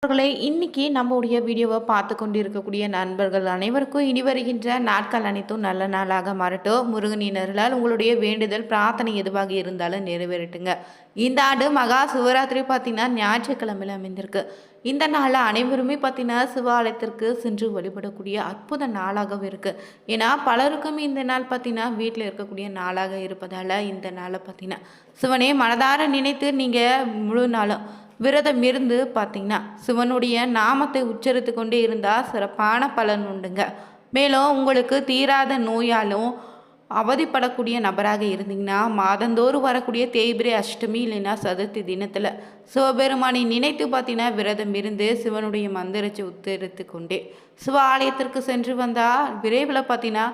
அவர்களே இன்னைக்கு நம்முடைய வீடியோவை பார்த்து கொண்டு இருக்கக்கூடிய நண்பர்கள் அனைவருக்கும் இனி வருகின்ற நாட்கள் அனைத்தும் நல்ல நாளாக மாறட்டும். முருகனினர்களால் உங்களுடைய வேண்டுதல் பிரார்த்தனை எதுவாக இருந்தாலும் நிறைவேறட்டுங்க. இந்த ஆண்டு மகா சிவராத்திரி பார்த்தீங்கன்னா ஞாயிற்றுக்கிழமையில் அமைந்திருக்கு. இந்த நாளில் அனைவருமே பார்த்தீங்கன்னா சிவாலயத்திற்கு சென்று வழிபடக்கூடிய அற்புத நாளாகவும் இருக்குது. ஏன்னா பலருக்கும் இந்த நாள் பார்த்தீங்கன்னா வீட்டில் இருக்கக்கூடிய நாளாக இருப்பதால் இந்த நாளை பார்த்தீங்கன்னா சிவனே மனதார நினைத்து நீங்கள் முழு நாளும் விரதம் இருந்து பார்த்தீங்கன்னா சிவனுடைய நாமத்தை உச்சரித்து கொண்டே இருந்தால் சிறப்பான பலன் உண்டுங்க. மேலும் உங்களுக்கு தீராத நோயாலும் அவதிப்படக்கூடிய நபராக இருந்தீங்கன்னா மாதந்தோறும் வரக்கூடிய தேய்பிரை அஷ்டமி இல்லைன்னா சதுர்த்தி தினத்தில் சிவபெருமானை நினைத்து பார்த்தீங்கன்னா விரதம் இருந்து சிவனுடைய மந்திரத்தை உத்தரித்து கொண்டே சிவ ஆலயத்திற்கு சென்று வந்தால் விரைவில் பார்த்தீங்கன்னா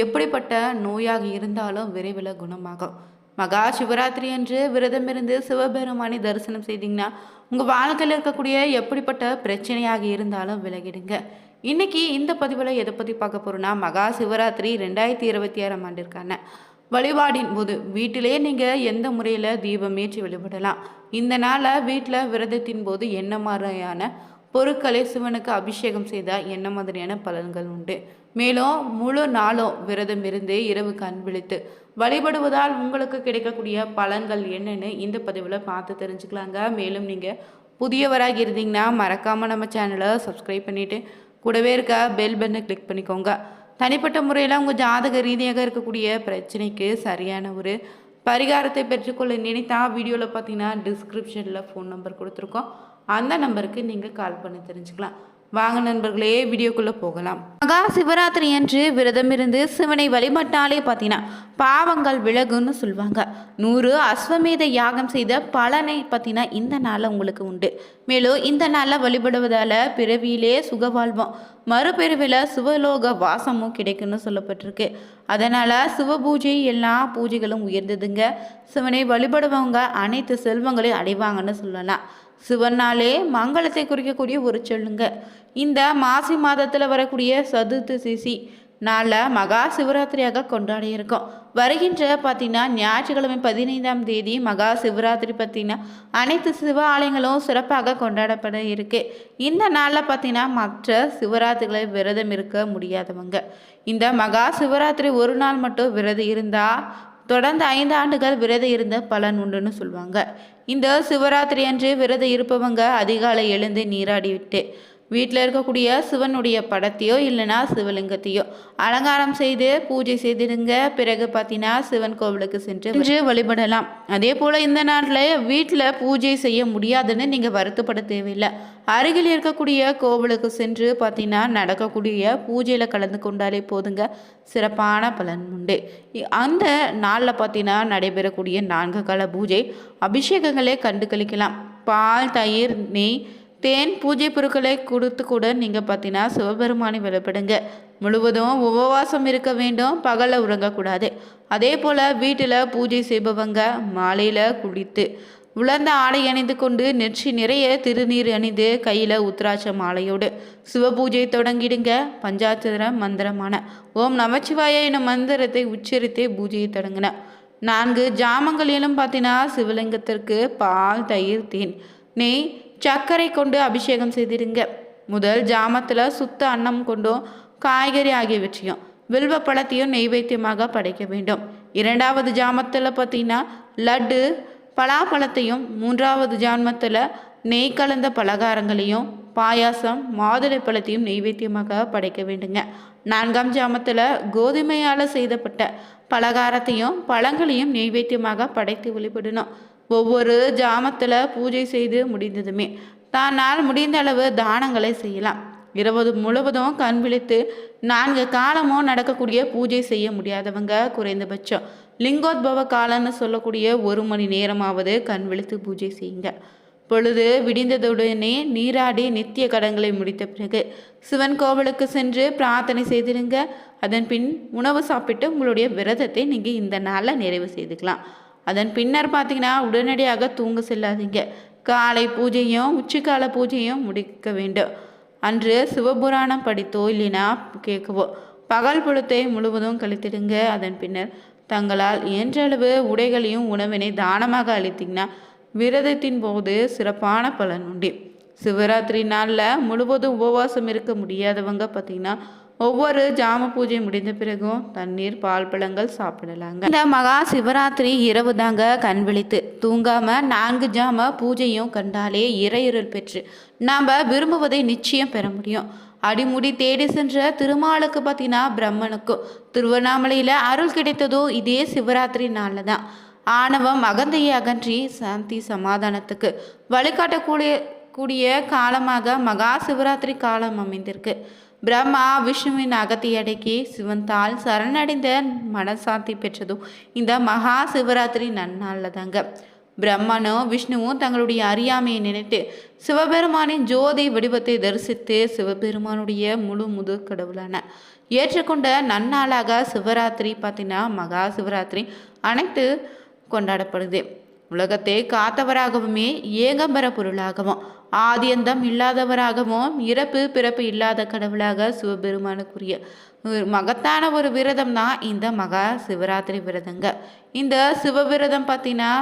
எப்படிப்பட்ட நோயாக இருந்தாலும் விரைவில் குணமாகும். மகா சிவராத்திரி அன்று விரதம் இருந்து சிவபெருமானை தரிசனம் செய்தீங்கன்னா உங்கள் வாழ்க்கையில் இருக்கக்கூடிய எப்படிப்பட்ட பிரச்சனையாக இருந்தாலும் விலகிடுங்க. இன்னைக்கு இந்த பதிவில் எதை பற்றி பார்க்க போகிறோன்னா மகா சிவராத்திரி 2026ஆம் ஆண்டிற்கான வழிபாடின் போது வீட்டிலே நீங்கள் எந்த முறையில் தீபம் ஏற்றி வழிபடலாம். இந்த நாளில் வீட்டில் விரதத்தின் போது என்ன மாதிரியான பொருட்களை சிவனுக்கு அபிஷேகம் செய்தால் என்ன மாதிரியான பலன்கள் உண்டு. மேலும் முழு நாளும் விரதம் இருந்து இரவு கண் விழித்து வழிபடுவதால் உங்களுக்கு கிடைக்கக்கூடிய பலன்கள் என்னன்னு இந்த பதிவில் பார்த்து தெரிஞ்சுக்கலாங்க. மேலும் நீங்கள் புதியவராக இருந்தீங்கன்னா மறக்காமல் நம்ம சேனலை சப்ஸ்கிரைப் பண்ணிவிட்டு கூடவே இருக்க பெல் பட்டனை கிளிக் பண்ணிக்கோங்க. தனிப்பட்ட முறையில் உங்கள் ஜாதக ரீதியாக இருக்கக்கூடிய பிரச்சனைக்கு சரியான ஒரு பரிகாரத்தை பெற்றுக்கொள்ள நினைத்தா வீடியோவில் பார்த்தீங்கன்னா டிஸ்கிரிப்ஷனில் ஃபோன் நம்பர் கொடுத்துருக்கோம். அந்த நம்பருக்கு நீங்கள் கால் பண்ணி தெரிஞ்சுக்கலாம். வாங்க நண்பர்களே வீடியோக்குள்ளே போகலாம். மகா சிவராத்திரி அன்று விரதம் இருந்து சிவனை வழிபட்டாலே பார்த்தீங்கன்னா பாவங்கள் விலகுன்னு சொல்லுவாங்க. 100 அஸ்வமேத யாகம் செய்த பலனை பார்த்தீங்கன்னா இந்த நாளில் உங்களுக்கு உண்டு. மேலும் இந்த நாளில் வழிபடுவதால் பிறவியிலே சுகவாழ்வோம், மறுபிறவியில் சிவலோக வாசமும் கிடைக்குன்னு சொல்லப்பட்டிருக்கு. அதனால் சிவ பூஜை எல்லா பூஜைகளும் உயர்ந்ததுங்க. சிவனை வழிபடுவவங்க அனைத்து செல்வங்களையும் அடைவாங்கன்னு சொல்லலாம். சிவனாலே மங்களத்தை குறிக்கக்கூடிய ஒரு சொல்லுங்க. இந்த மாசி மாதத்தில் வரக்கூடிய சதுர்த்தி நாளில் மகா சிவராத்திரியாக கொண்டாடி இருக்கோம். வருகின்ற பார்த்தீங்கன்னா ஞாயிற்றுக்கிழமை 15ஆம் தேதி மகா சிவராத்திரி பார்த்தீங்கன்னா அனைத்து சிவ ஆலயங்களும் சிறப்பாக கொண்டாடப்பட இருக்கு. இந்த நாளில் பார்த்தீங்கன்னா மற்ற சிவராத்திரிகளை விரதம் இருக்க முடியாதவங்க இந்த மகா சிவராத்திரி ஒரு நாள் மட்டும் விரதம் இருந்தால் தொடர்ந்து 5 ஆண்டுகள் விரதம் இருந்த பலன் உண்டுன்னு சொல்லுவாங்க. இந்த சிவராத்திரி அன்று விரதம் இருப்பவங்க அதிகாலை எழுந்து நீராடி விட்டு வீட்டில் இருக்கக்கூடிய சிவனுடைய படத்தையோ இல்லைன்னா சிவலிங்கத்தையோ அலங்காரம் செய்து பூஜை செய்திடுங்க. பிறகு பார்த்தீங்கன்னா சிவன் கோவிலுக்கு சென்று வழிபடலாம். அதே போல் இந்த நாட்டில் வீட்டில் பூஜை செய்ய முடியாதுன்னு நீங்கள் வருத்தப்பட தேவையில்லை. அருகில் இருக்கக்கூடிய கோவிலுக்கு சென்று பார்த்தீங்கன்னா நடக்கக்கூடிய பூஜையில் கலந்து கொண்டாலே போதுங்க, சிறப்பான பலன் உண்டு. அந்த நாளில் பார்த்தீங்கன்னா நடைபெறக்கூடிய 4 கால பூஜை அபிஷேகங்களே கண்டு கழிக்கலாம். பால், தயிர், நெய், தேன் பூஜை பொருட்களை கொடுத்து கூட நீங்கள் பார்த்தீங்கன்னா சிவபெருமானை வழிபடுங்க. முழுவதும் உபவாசம் இருக்க வேண்டும், பகலில் உறங்கக்கூடாது. அதே போல் வீட்டில் பூஜை செய்பவங்க மாலையில் குளித்து உலர்ந்த ஆடை அணிந்து கொண்டு நெற்றி நிறைய திருநீர் அணிந்து கையில் உத்ராட்ச மாலையோடு சிவபூஜை தொடங்கிடுங்க. பஞ்சாட்சர மந்திரமான ஓம் நமச்சிவாய எனும் மந்திரத்தை உச்சரித்தே பூஜையை தொடங்கின. 4 ஜாமங்களிலும் பார்த்தீங்கன்னா சிவலிங்கத்திற்கு பால், தயிர், தேன், நெய், சர்க்கரை கொண்டு அபிஷேகம் செய்திருங்க. முதல் ஜாமத்தில் சுத்த அன்னம் கொண்டும் காய்கறி ஆகியவற்றையும் வில்வ பழத்தையும் நெய்வேத்தியமாக படைக்க வேண்டும். 2வது ஜாமத்தில் பார்த்தீங்கன்னா லட்டு பலாப்பழத்தையும், 3வது ஜாமத்தில் நெய் கலந்த பலகாரங்களையும் பாயாசம் மாதுளை பழத்தையும் நெய்வேத்தியமாக படைக்க வேண்டுங்க. 4ஆம் ஜாமத்தில் கோதுமையால் செய்தப்பட்ட பலகாரத்தையும் பழங்களையும் நெய்வேத்தியமாக படைத்து வழிபடணும். ஒவ்வொரு ஜாமத்தில் பூஜை செய்து முடிந்ததுமே தன்னால் முடிந்த அளவு தானங்களை செய்யலாம். இரவு முழுவதும் கண் விழித்து 4 காலமும் நடக்கக்கூடிய பூஜை செய்ய முடியாதவங்க குறைந்தபட்சம் லிங்கோத்பவ காலம்னு சொல்லக்கூடிய 1 மணி நேரமாவது கண் விழித்து பூஜை செய்யுங்க. பொழுது விடிந்ததுடனே நீராடி நித்திய கடன்களை முடித்த பிறகு சிவன் கோவிலுக்கு சென்று பிரார்த்தனை செய்திருங்க. அதன் பின் உணவு சாப்பிட்டு உங்களுடைய விரதத்தை நீங்கள் இந்த நாளில் நிறைவு செய்துக்கலாம். அதன் பின்னர் பார்த்தீங்கன்னா உடனடியாக தூங்க செல்லாதீங்க. காலை பூஜையும் உச்சிக்கால பூஜையும் முடிக்க வேண்டும். அன்று சிவபுராணம் படித்தோ இல்லைனா கேட்கவோ பகல் பொழுத்தை முழுவதும் கழித்திடுங்க. அதன் பின்னர் தங்களால் இயன்றளவு உடைகளையும் உணவினை தானமாக அளித்தீங்கன்னா விரதத்தின் போது சிறப்பான பலன் உண்டு. சிவராத்திரி நாளில் முழுவதும் உபவாசம் இருக்க முடியாதவங்க பார்த்திங்கன்னா ஒவ்வொரு ஜாம பூஜை முடிந்த பிறகும் தண்ணீர் பால் பழங்கள் சாப்பிடலாங்க. இந்த மகா சிவராத்திரி இரவு தாங்க கண் விழித்து தூங்காம 4 ஜாம பூஜையும் கண்டாலே இறையுறல் பெற்று நாம் விரும்புவதை நிச்சயம் பெற முடியும். அடிமுடி தேடி சென்ற திருமாலுக்கு பார்த்தீங்கன்னா பிரம்மனுக்கும் திருவண்ணாமலையில் அருள் கிடைத்ததோ இதே சிவராத்திரி நாளில் தான். ஆணவம் அகந்தையை அகற்றி சாந்தி சமாதானத்துக்கு வழிகாட்டக்கூடிய காலமாக மகா சிவராத்திரி காலம் அமைந்திருக்கு. பிரம்மா விஷ்ணுவின் அகத்தை அடக்கி சிவந்தால் சரணடைந்த மனசாந்தி பெற்றதும் இந்த மகா சிவராத்திரி நன்னாளில் தாங்க. பிரம்மனும் விஷ்ணுவும் தங்களுடைய அறியாமையை நினைத்து சிவபெருமானின் ஜோதி வடிவத்தை தரிசித்து சிவபெருமானுடைய முழு கடவுளான ஏற்றுக்கொண்ட நன்னாளாக சிவராத்திரி பார்த்தீங்கன்னா மகா சிவராத்திரி அனைத்து கொண்டாடப்படுது. உலகத்தை காத்தவராகவுமே ஏகம்பர பொருளாகவும் ஆதியந்தம் இல்லாதவராகவும் இறப்பு பிறப்பு இல்லாத கடவுளாக சிவபெருமானுக்குரிய மகத்தான ஒரு விரதம் தான் இந்த மகா சிவராத்திரி விரதங்க. இந்த சிவவிரதம் பார்த்தீங்கன்னா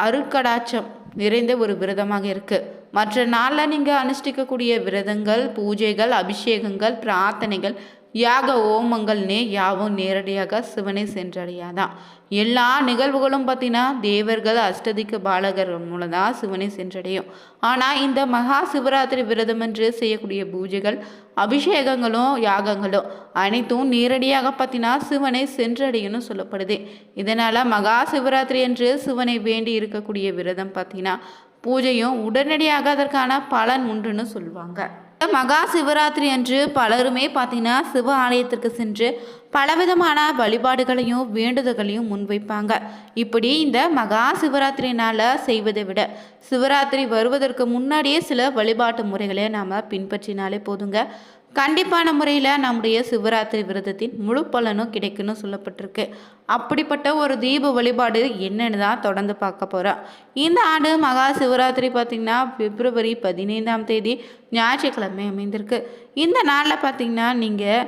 அருட்கடாட்சம் நிறைந்த ஒரு விரதமாக இருக்குது. மற்ற நாளில் நீங்கள் அனுஷ்டிக்கக்கூடிய விரதங்கள் பூஜைகள் அபிஷேகங்கள் பிரார்த்தனைகள் யாக ஓமங்கள்னே யாவும் நேரடியாக சிவனை சென்றடையாதான். எல்லா நிகழ்வுகளும் பார்த்தீங்கன்னா தேவர்கள் அஷ்டதிக்கு பாலகர் மூலம் தான் சிவனை சென்றடையும். ஆனால் இந்த மகா சிவராத்திரி விரதம் என்று செய்யக்கூடிய பூஜைகள் அபிஷேகங்களும் யாகங்களும் அனைத்தும் நேரடியாக பார்த்தீங்கன்னா சிவனை சென்றடையும்னு சொல்லப்படுது. இதனால் மகா சிவராத்திரி என்று சிவனை வேண்டி இருக்கக்கூடிய விரதம் பார்த்தீங்கன்னா பூஜையும் உடனடியாக அதற்கான பலன் உண்டுன்னு சொல்லுவாங்க. மகா சிவராத்திரி அன்று பலருமே பார்த்தீங்கன்னா சிவ ஆலயத்திற்கு சென்று பலவிதமான வழிபாடுகளையும் வேண்டுதல்களையும் முன்வைப்பாங்க. இப்படி இந்த மகா சிவராத்திரினால் செய்வதை விட சிவராத்திரி வருவதற்கு முன்னாடியே சில வழிபாட்டு முறைகளை நாம் பின்பற்றினாலே போதுங்க. கண்டிப்பான முறையில் நம்முடைய சிவராத்திரி விரதத்தின் முழு பலனும் கிடைக்குன்னு சொல்லப்பட்டிருக்கு. அப்படிப்பட்ட ஒரு தீப வழிபாடு என்னன்னு தான் தொடர்ந்து பார்க்க போகிறோம். இந்த ஆண்டு மகா சிவராத்திரி பார்த்திங்கன்னா பிப்ரவரி 15ஆம் தேதி ஞாயிற்றுக்கிழமை அமைந்திருக்கு. இந்த நாளில் பார்த்திங்கன்னா நீங்கள்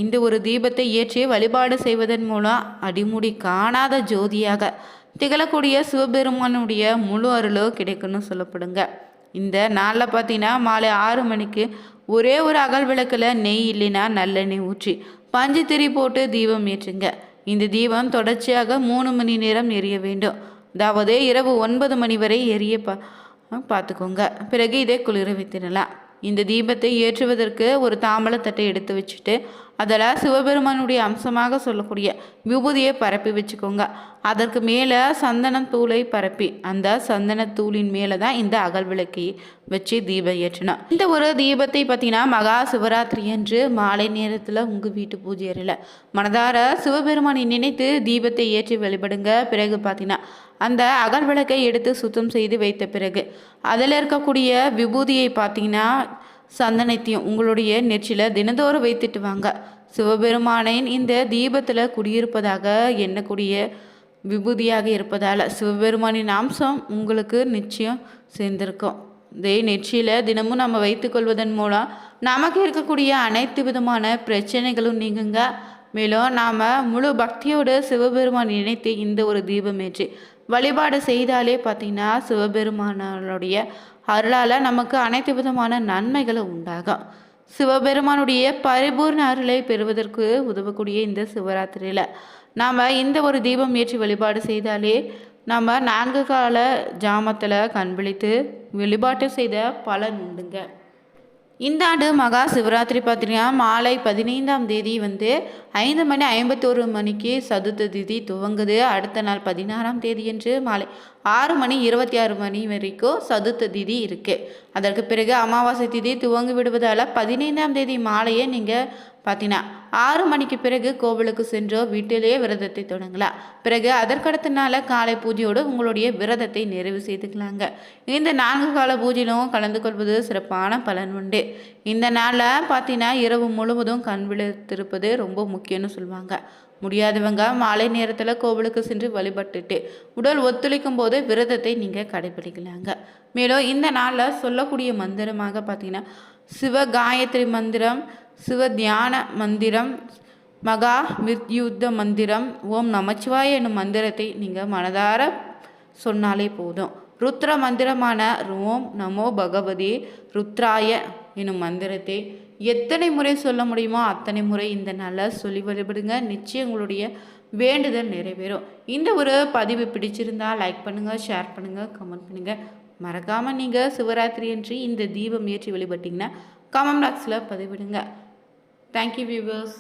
இந்த ஒரு தீபத்தை ஏற்றி வழிபாடு செய்வதன் மூலம் அடிமுடி காணாத ஜோதியாக திகழக்கூடிய சிவபெருமானுடைய முழு அருளோ கிடைக்குன்னு சொல்லப்படுங்க. இந்த நாளில் பார்த்தீங்கன்னா மாலை 6 மணிக்கு ஒரே ஒரு அகல் விளக்கில் நெய் இல்லைன்னா நல்லெண்ணெய் ஊற்றி பஞ்சு திரி போட்டு தீபம் ஏற்றுங்க. இந்த தீபம் தொடர்ச்சியாக 3 மணி நேரம் எரிய வேண்டும். அதாவது இரவு 9 மணி வரை எரிய பார்த்துக்கோங்க. பிறகு இதை குளிர வைத்திடலாம். இந்த தீபத்தை ஏற்றுவதற்கு ஒரு தாம்பழத்தட்டை எடுத்து வச்சுட்டு அதில் சிவபெருமானுடைய அம்சமாக சொல்லக்கூடிய விபூதியை பரப்பி வச்சுக்கோங்க. அதற்கு மேலே சந்தனத்தூளை பரப்பி அந்த சந்தனத்தூளின் மேலே தான் இந்த அகல் விளக்கை வச்சு தீபம் ஏற்றணும். இந்த ஒரு தீபத்தை பார்த்தீங்கன்னா மகா சிவராத்திரி அன்று மாலை நேரத்தில் உங்கள் வீட்டு பூஜை அறையில் மனதார சிவபெருமானை நினைத்து தீபத்தை ஏற்றி வழிபடுங்க. பிறகு பார்த்தீங்கன்னா அந்த அகல் விளக்கை எடுத்து சுத்தம் செய்து வைத்த பிறகு அதில் இருக்கக்கூடிய விபூதியை பார்த்தீங்கன்னா சந்தனத்தையும் உங்களுடைய நெற்றியில் தினந்தோறும் வைத்துட்டு வாங்க. சிவபெருமானின் இந்த தீபத்தில் குடியிருப்பதாக எண்ணக்கூடிய விபூதியாக இருப்பதால் சிவபெருமானின் அம்சம் உங்களுக்கு நிச்சயம் சேர்ந்திருக்கும். இதே நெற்றியில் தினமும் நம்ம வைத்துக்கொள்வதன் மூலம் நமக்கு இருக்கக்கூடிய அனைத்து விதமான பிரச்சனைகளும் நீங்குங்க. மேலும் நாம் முழு பக்தியோடு சிவபெருமான் நினைத்து இந்த ஒரு தீபம் ஏற்றி வழிபாடு செய்தாலே பார்த்திங்கன்னா சிவபெருமானுடைய அருளால் நமக்கு அனைத்து விதமான நன்மைகளும் உண்டாகும். சிவபெருமானுடைய பரிபூர்ண அருளை பெறுவதற்கு உதவக்கூடிய இந்த சிவராத்திரியில் நாம் இந்த ஒரு தீபம் ஏற்றி வழிபாடு செய்தாலே நம்ம 4 கால ஜாமத்தில் கண் விழித்து வழிபாட்டு செய்த பலன் உண்டுங்க. இந்த ஆண்டு மகா சிவராத்திரி பார்த்தீங்கன்னா மாலை 15ஆம் தேதி 5:51 சதுர்த்த திதி துவங்குது. அடுத்த நாள் 16ஆம் தேதியன்று மாலை 6:26 வரைக்கும் சதுர்த்த திதி இருக்குது. அதற்கு பிறகு அமாவாசை திதி துவங்கி விடுவதால் 15ஆம் தேதி மாலையே நீங்கள் பார்த்தீங்கன்னா 6 மணிக்கு பிறகு கோவிலுக்கு சென்றோ வீட்டிலேயே விரதத்தை தொடங்கலாம். பிறகு அதற்கடுத்த நாள் காலை பூஜையோடு உங்களுடைய விரதத்தை நிறைவு செய்துக்கலாங்க. இந்த 4 கால பூஜையிலும் கலந்து கொள்வது சிறப்பான பலன் உண்டு. இந்த நாளில் பார்த்தீங்கன்னா இரவு முழுவதும் கண் விழித்திருப்பது ரொம்ப முக்கியம்னு சொல்லுவாங்க. முடியாதவங்க மாலை நேரத்தில் கோவிலுக்கு சென்று வழிபட்டுட்டு உடல் ஒத்துழைக்கும் போது விரதத்தை நீங்கள் கடைபிடிக்கலாங்க. மேலும் இந்த நாளில் சொல்லக்கூடிய மந்திரமாக பார்த்தீங்கன்னா சிவ காயத்ரி மந்திரம், சிவ தியான மந்திரம், மகா மிருத்யுத்த மந்திரம், ஓம் நமச்சிவாய என்னும் மந்திரத்தை நீங்கள் மனதார சொன்னாலே போதும். ருத்ர மந்திரமான ஓம் நமோ பகவதே ருத்ராய எனும் மந்திரத்தை எத்தனை முறை சொல்ல முடியுமோ அத்தனை முறை இந்த நாளில் சொல்லி வழிபடுங்க. நிச்சயம் உங்களுடைய வேண்டுதல் நிறைவேறும். இந்த ஒரு பதிவு பிடிச்சிருந்தா லைக் பண்ணுங்கள், ஷேர் பண்ணுங்கள், கமெண்ட் பண்ணுங்கள். மறக்காமல் நீங்கள் சிவராத்திரி அன்று இந்த தீபம் ஏற்றி வழிபட்டிங்கன்னா கமெண்ட் பாக்ஸில் பதிவிடுங்க. Thank you viewers.